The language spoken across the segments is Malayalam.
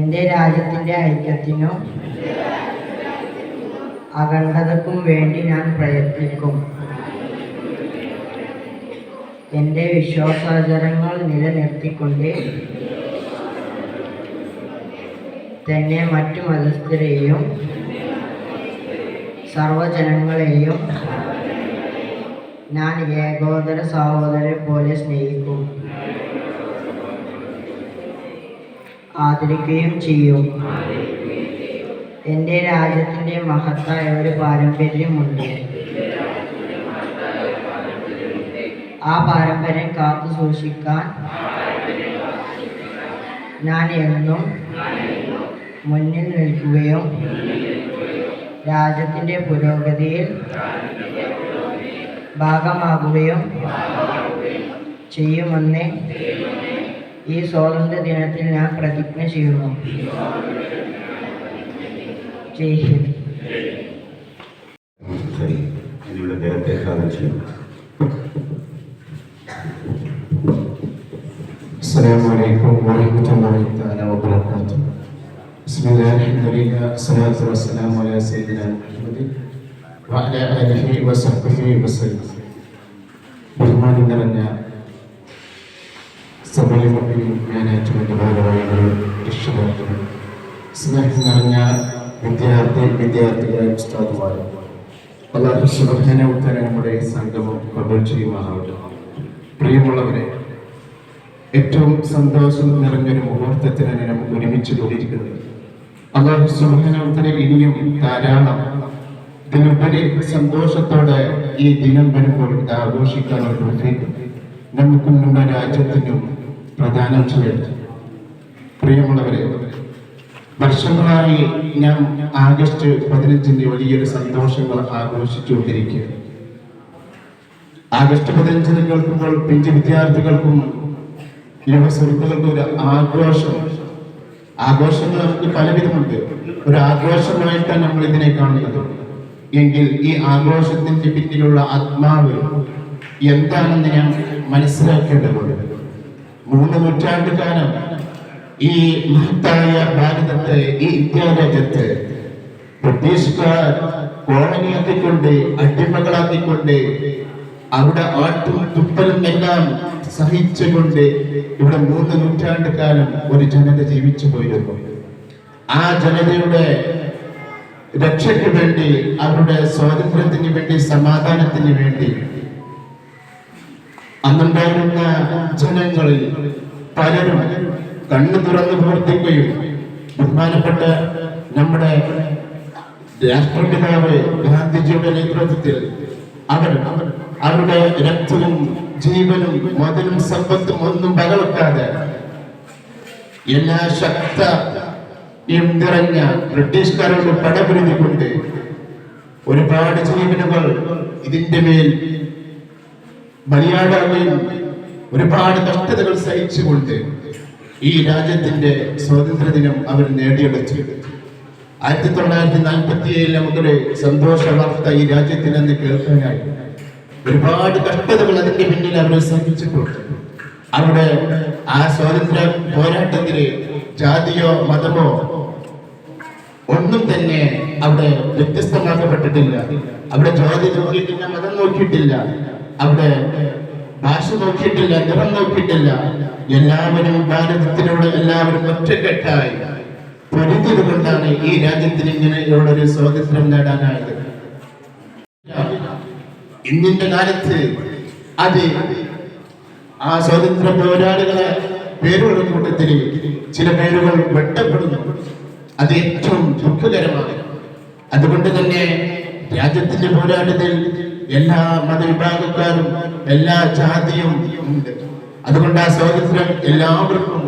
എൻ്റെ രാജ്യത്തിൻ്റെ ഐക്യത്തിനും അഖണ്ഡതയ്ക്കും വേണ്ടി ഞാൻ പ്രയത്നിക്കും. എൻ്റെ വിശ്വാസാചാരങ്ങൾ നിലനിർത്തിക്കൊണ്ട് തന്നെ മറ്റു മതസ്ഥരെയും സർവ്വജനങ്ങളെയും ഞാൻ ഏകോദര സഹോദരരെ പോലെ സ്നേഹിക്കും, ആദരിക്കുകയും ചെയ്യും. എൻ്റെ രാജ്യത്തിൻ്റെ മഹത്തായ ഒരു പാരമ്പര്യമുണ്ട്. ആ പാരമ്പര്യം കാത്തു സൂക്ഷിക്കാൻ ഞാൻ എന്നും മുന്നിൽ നിൽക്കുകയും രാജ്യത്തിൻ്റെ പുരോഗതിയിൽ ഭാഗമാകുകയും ചെയ്യുമെന്ന് ഈ സ്വാതന്ത്ര്യ ദിനത്തിൽ ഞാൻ പ്രതിജ്ഞ ചെയ്യുന്നു. ജയ് ഹിന്ദ്. السلام عليكم ورحمة الله تعالى وبركاته. بسم الله الحمد لله والصلاة والسلام على سيدنا محمد وعلى آله وصحبه وسلم. ബഹുമാനം നിറഞ്ഞ സഭയിലും മാനേജ്മെന്റ് ഭാരവാഹികളും രക്ഷിതാക്കളും, സ്നേഹം നിറഞ്ഞ വിദ്യാർത്ഥികളെ ഉസ്താദുമാരും, അല്ലാഹു സുബ്ഹാനഹു വ തആല നമ്മുടെ സംഗമം കബൂൽ ചെയ്യുമാറാവട്ടെ. പ്രിയമുള്ളവരെ, ഏറ്റവും സന്തോഷം നിറഞ്ഞൊരു മുഹൂർത്തത്തിനാണ് നമുക്ക് ഒരുമിച്ച് കൂടിയിരിക്കുന്നത്. അല്ലാഹു സുബ്ഹാനഹു വ തആല ഇനിയും ധാരാളം ഇതിനുപരി സന്തോഷത്തോടെ ഈ ദിനം വരുമ്പോൾ ഇത് ആഘോഷിക്കാനുള്ള തൗഫീഖ് നമുക്കും നമ്മുടെ രാജ്യത്തിനും പ്രദാനം ചെയ്യട്ടെ. പ്രിയമുള്ളവരെ, വർഷങ്ങളായി ഞാൻ ആഗസ്റ്റ് 15 വലിയൊരു സന്തോഷങ്ങൾ ആഘോഷിച്ചുകൊണ്ടിരിക്കുകയാണ്. ആഗസ്റ്റ് 15 കേൾക്കുമ്പോൾ പിഞ്ചു വിദ്യാർത്ഥികൾക്കും യുവ സുഹൃത്തുക്കൾക്കും ഒരു ആഘോഷങ്ങൾ നമുക്ക് പലവിധമുണ്ട്. ഒരു ആഘോഷമായിട്ടാണ് നമ്മൾ ഇതിനെ കാണുന്നത്. എങ്കിൽ ഈ ആഘോഷത്തിന്റെ പിന്നിലുള്ള ആത്മാവ് എന്താണെന്ന് ഞാൻ മനസ്സിലാക്കേണ്ടതുണ്ട്. 3 നൂറ്റാണ്ട് കാലം ഈ മഹത്തായ ഭാരതത്തെ, ഈ ഇന്ത്യ രാജ്യത്തെ ബ്രിട്ടീഷുകാർ കോളനിയാക്കിക്കൊണ്ട്, അടിമകളാക്കിക്കൊണ്ട്, അവിടെ ആട്ടും തുപ്പലും എല്ലാം സഹിച്ചുകൊണ്ട് ഇവിടെ 3 നൂറ്റാണ്ട് കാലം ഒരു ജനത ജീവിച്ചു പോയിരുന്നു. ആ ജനതയുടെ രക്ഷയ്ക്ക് വേണ്ടി, അവരുടെ സ്വാതന്ത്ര്യത്തിന് വേണ്ടി, സമാധാനത്തിന് വേണ്ടി അന്നുണ്ടായിരുന്ന ജനങ്ങളിൽ പലരും കണ്ണു തുറന്ന് പ്രവർത്തിക്കുകയും ബഹുമാനപ്പെട്ട നമ്മുടെ രാഷ്ട്രപിതാവ് ഗാന്ധിജിയുടെ നേതൃത്വത്തിൽ അവരുടെ രക്തവും ജീവനും മുതലും സമ്പത്തും ഒന്നും വകവെക്കാതെ എല്ലാ ശക്തിയും നിറഞ്ഞ ബ്രിട്ടീഷുകാരോട് പടപൊരുതിക്കൊണ്ട് ഒരുപാട് ജീവനുകൾ ഇതിന്റെ മേൽ ബലിയാടാകുകയും ഒരുപാട് കഷ്ടതകൾ സഹിച്ചുകൊണ്ട് ഈ രാജ്യത്തിന്റെ സ്വാതന്ത്ര്യ ദിനം അവർ നേടിയെടുത്തു. 1947 നമുക്കൊരു സന്തോഷ വാർത്ത ഈ രാജ്യത്തിൽ നിന്ന് കേൾക്കാനായി. ഒരുപാട് കഷ്ടതകൾ അതിന്റെ പിന്നിൽ അവർ സഹിച്ചിട്ടുണ്ട്. അവിടെ ആ സ്വാതന്ത്ര്യ പോരാട്ടത്തിന് ജാതിയോ മതമോ ഒന്നും തന്നെ അവിടെ വ്യത്യസ്തമാക്കപ്പെട്ടിട്ടില്ല. അവിടെ ജാതി നോക്കിയിട്ടില്ല, മതം നോക്കിയിട്ടില്ല, അവിടെ ഭാഷ നോക്കിയിട്ടില്ല, നിറം നോക്കിയിട്ടില്ല. എല്ലാവരും ഭാരതത്തിലൂടെ എല്ലാവരും ഒറ്റക്കെട്ടായി പൊരുതിയത് കൊണ്ടാണ് ഈ രാജ്യത്തിന് ഇങ്ങനെയുള്ള ഒരു സ്വാതന്ത്ര്യം നേടാനായത്. ഇന്നിന്റെ കാലത്ത് അത് ആ സ്വാതന്ത്ര്യ പോരാളികളെ പേരുള്ള കൂട്ടത്തിൽ ചില പേരുകൾ വെട്ടപ്പെടുന്നു. അത് ഏറ്റവും ദുഃഖകരമാണ്. അതുകൊണ്ട് തന്നെ രാജ്യത്തിന്റെ പോരാട്ടത്തിൽ എല്ലാ മതവിഭാഗക്കാരും, എല്ലാ ജാതിയും ഉണ്ട്. അതുകൊണ്ട് ആ സ്വാതന്ത്ര്യം എല്ലാവർക്കും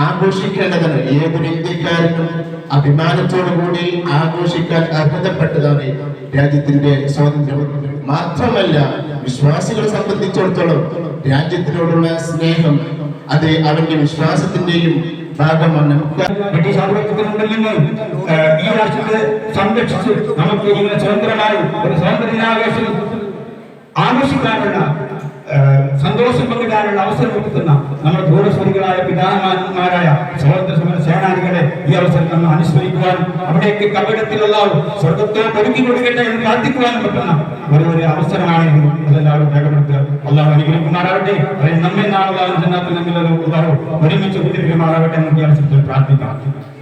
ആഘോഷിക്കേണ്ടതാണ്. ഏതൊരു ഇന്ത്യക്കാരനും അഭിമാനത്തോടുകൂടി ആഘോഷിക്കാൻ അർഹതപ്പെട്ടതാണ് രാജ്യത്തിന്റെ സ്വാതന്ത്ര്യം. മാത്രമല്ല, വിശ്വാസികളെ സംബന്ധിച്ചിടത്തോളം രാജ്യത്തിനോടുള്ള സ്നേഹം അത് അവന്റെ വിശ്വാസത്തിന്റെയും ഭാഗമാണ്. ബ്രിട്ടീഷ് ആധിപത്യത്തിനുള്ളിൽ നിന്ന് ഈ രാഷ്ട്രത്തെ സംരക്ഷിച്ച് നമുക്ക് ഇങ്ങനെ സ്വതന്ത്രമായി ഒരു സ്വാതന്ത്ര്യ ദിനാഘോഷം ആഘോഷിക്കാനുള്ള സന്തോഷം പങ്കിടാനുള്ള അവസരം കൊടുക്കുന്ന നമ്മുടെ പൂർവ്വസ്വരികളായ പിതാമഹന്മാരായ സ്വാതന്ത്ര്യ സമര സേനാനികളെ ഈ അവസരം നമ്മൾ അനുസ്മരിക്കുവാനും അവിടേക്ക് കബടത്തിലുള്ള സ്വർഗത്തെ ഒരുക്കി കൊടുക്കട്ടെ എന്ന് പ്രാർത്ഥിക്കുവാനും പറ്റുന്ന ഒരു അവസരമാണ് അതെല്ലാവരും രേഖപ്പെടുത്തുക. അള്ളാഹു അനുഗ്രഹിക്കുമാറാവട്ടെ. അതിൽ നമ്മെ നാളെ അള്ളാഹു ഒരുമിച്ച് കുതിരിക്കുമാറാവട്ടെ എന്ന് ഈ അവസരത്തിൽ പ്രാർത്ഥിക്കാം.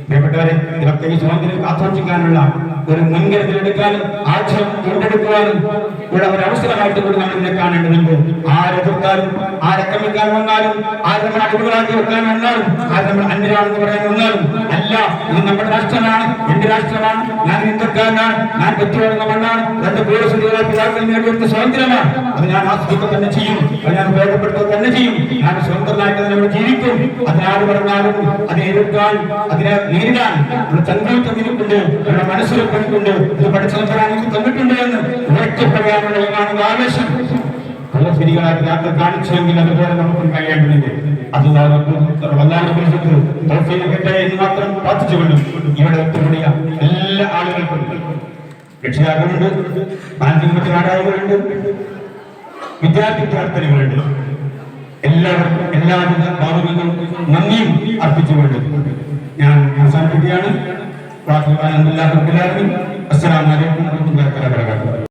പ്രിയപ്പെട്ടവരെ, ഇതൊക്കെ ഈ സ്വാതന്ത്ര്യം കാത്തുവച്ചിക്കാനുള്ള ഒരു മുൻകരുതലെടുക്കാനും ആഗ്രഹം കൊണ്ടെടുക്കുവാനും ഉള്ള ഒരു അവസരമായിട്ട് കൂടി നമ്മൾ ഇതിനെ കാണേണ്ടതുണ്ട്. ആരെതിർത്താലും ആരക്രമിക്കാൻ വന്നാലും ആര് നമ്മൾ അടിമകളാക്കി വെക്കാൻ വന്നാലും ആര് നമ്മൾ അന്യരാണെന്ന് പറയാൻ വന്നാലും അല്ല, ഇത് നമ്മുടെ രാഷ്ട്രമാണ്, എന്റെ രാഷ്ട്രമാണ്, ഞാൻ ഇന്ത്യക്കാരനാണ്, ഞാൻ പറ്റുവരുന്ന മണ്ണാണ്, എന്റെ പൂർവ്വസ്വരികളായ പിതാക്കൾ നേടിയെടുത്ത സ്വാതന്ത്ര്യമാണ്, അത് ഞാൻ ആസ്വദിക്കുക തന്നെ ചെയ്യും, അത് ഞാൻ ഉപയോഗപ്പെടുത്തുക തന്നെ ചെയ്യും, ഞാൻ സ്വതന്ത്രനായിട്ട് നമ്മൾ ജീവിക്കും. അതിനാര് പറഞ്ഞാലും അതിനെ എതിർക്കാൻ, അതിനെ നേരിടാൻ നമ്മുടെ ചങ്കൂറ്റമിരിക്കൊണ്ട് നമ്മുടെ മനസ്സിലൊക്കെ കൊണ്ട് ഇത് പഠിച്ചവരാണെങ്കിൽ തന്നിട്ടുണ്ട് എന്ന് ഉറക്കപ്പെടാനുള്ള ഒന്നാണ് ആവേശം. പൂർവ്വസ്വരികളായ പിതാക്കൾ കാണിച്ചെങ്കിൽ അതുപോലെ നമുക്കും കഴിയേണ്ടതുണ്ട്. അത് കിട്ടെ എന്ന് മാത്രം പ്രാർത്ഥിച്ചുകൊണ്ടും ഇവിടെ ഒത്തുകൂടിയ എല്ലാ ആളുകൾക്കും രക്ഷിതാക്കളുണ്ട്, മാനസിക നാടായവരുണ്ട്, വിദ്യാർത്ഥികളുണ്ട്, എല്ലാവർക്കും എല്ലാവിധ ഭാവുകങ്ങളും നന്ദിയും അർപ്പിച്ചുകൊണ്ട് ഞാൻ അവസാനിപ്പിക്കുകയാണ്. അസ്സലാമു അലൈക്കും വറഹ്മത്തുള്ളാഹി വബറകാതുഹു.